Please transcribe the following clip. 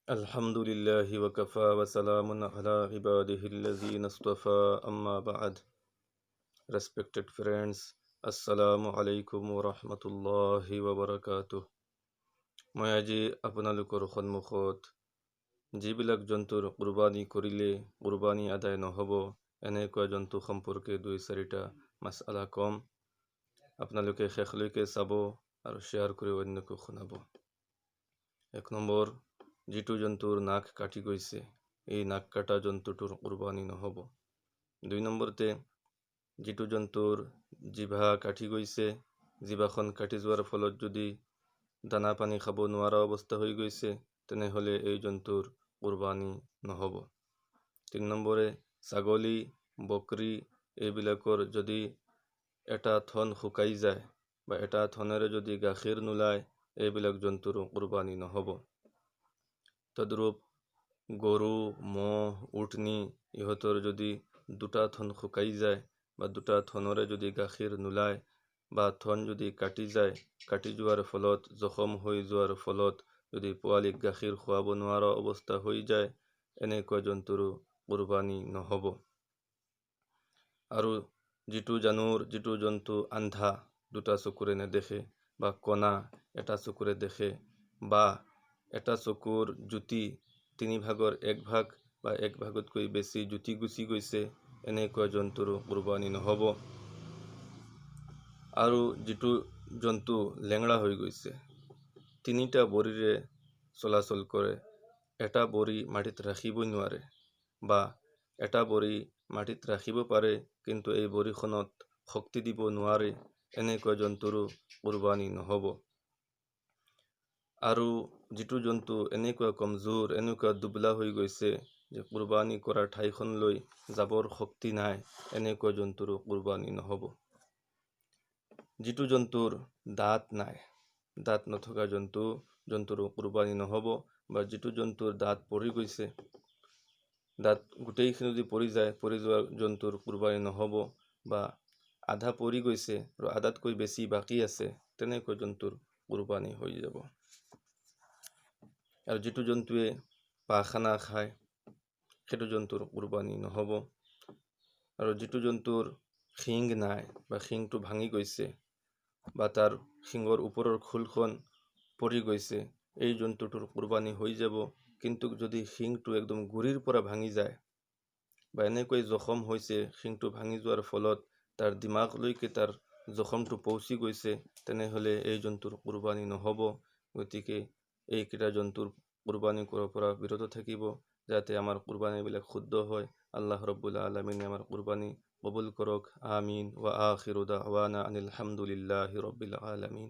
الحمد لله وكفى وسلام على عباده الذين اصطفى أما بعد. Respected friends, Assalamu alaikum wa rahmatullahi wa barakatuh. মই আজি আপোনালোকৰ সন্মুখত যিবিলাক জন্তুৰ কুৰবানী কৰিলে কুৰবানী আদায় নহ'ব এনেকুৱা জন্তু সম্পৰ্কে 2-4টা মাসআলা কম। আপোনালোকে শেষলৈকে চাব আৰু শ্বেয়াৰ কৰি অন্যকো শুনাব। 1 নম্বৰ, যিটো জন্তুৰ নাক কাটি গৈছে এই নাক কাটা জন্তুটোৰ কুৰবানী নহ'ব। 2 নম্বৰতে, যিটো জন্তুৰ জিভা কাটি গৈছে, জিভাখন কাটি যোৱাৰ ফলত যদি দানা পানী খাব নোৱাৰা অৱস্থা হৈ গৈছে তেনেহ'লে এই জন্তুৰ কুৰবানী নহ'ব। 3 নম্বৰে, ছাগলী বকৰি এইবিলাকৰ যদি এটা থন শুকাই যায় বা এটা থনেৰে যদি গাখীৰ নোলায় এইবিলাক জন্তুৰ কুৰবানী নহ'ব। তদ্ৰূপ গৰু ম'হ উটনি ইহঁতৰ যদি 2টা থন শুকাই যায় বা 2টা থনৰে যদি গাখীৰ নোলায় বা থন যদি কাটি যায়, কাটি যোৱাৰ ফলত জখম হৈ যোৱাৰ ফলত যদি পোৱালিক গাখীৰ খুৱাব নোৱাৰা অৱস্থা হৈ যায় এনেকুৱা জন্তুৰো কুৰবানী নহ'ব। আৰু যিটো জন্তু আন্ধা 2টা চকুৰে নেদেখে বা কণা এটা চকুৰে দেখে বা এটা চকুৰ জ্যোতি 3 ভাগৰ 1 ভাগ বা 1 ভাগতকৈ বেছি জ্যোতি গুচি গৈছে এনেকুৱা জন্তুৰো কুৰবানী নহ'ব। আৰু যিটো জন্তু লেংৰা হৈ গৈছে 3টা ভৰিৰে চলাচল কৰে, এটা ভৰি মাটিত ৰাখিবই নোৱাৰে বা এটা ভৰি মাটিত ৰাখিব পাৰে কিন্তু এই ভৰিখনত শক্তি দিব নোৱাৰে এনেকুৱা জন্তুৰো কুৰবানী নহ'ব। আৰু যিটো জন্তু এনেকুৱা কমজোৰ এনেকুৱা দুবলা হৈ গৈছে যে কুৰবানী কৰা ঠাইখনলৈ যাবৰ শক্তি নাই এনেকুৱা জন্তুৰো কুৰবানী নহ'ব। যিটো জন্তুৰ দাঁত নাই, দাঁত নথকা জন্তুৰো কুৰবানী নহ'ব বা যিটো জন্তুৰ দাঁত পৰি গৈছে, দাঁত গোটেইখিনি যদি পৰি যায় পৰি যোৱা জন্তুৰ কুৰবানী নহ'ব বা আধা পৰি গৈছে আৰু আধাতকৈ বেছি বাকী আছে তেনেকুৱা জন্তুৰ কুৰবানী হৈ যাব। আৰু যিটো জন্তুৱে পাখানা খায় সেইটো জন্তুৰ কুৰবানী নহ'ব। আৰু যিটো জন্তুৰ শিং নাই বা শিংটো ভাঙি গৈছে বা তাৰ শিঙৰ ওপৰৰ খোলখন পৰি গৈছে এই জন্তুটোৰ কুৰবানী হৈ যাব। কিন্তু যদি শিংটো একদম গুৰিৰ পৰা ভাঙি যায় বা এনেকৈ জখম হৈছে শিংটো ভাঙি যোৱাৰ ফলত তাৰ দিমাগলৈকে তাৰ জখমটো পৌঁছি গৈছে তেনেহ'লে এই জন্তুৰ কুৰবানী নহ'ব। গতিকে এইকেইটা জন্তুৰ কুৰবানী কৰাৰ পৰা বিৰত থাকিব যাতে আমাৰ কুৰবানীবিলাক শুদ্ধ হয়। আল্লাহ ৰব্বুল আলামিনে আমাৰ কুৰবানী কবুল কৰক। আমিন। ওয়া আখিৰু দাওয়ানা আনিল হামদুলিল্লাহি ৰব্বিল আলামিন।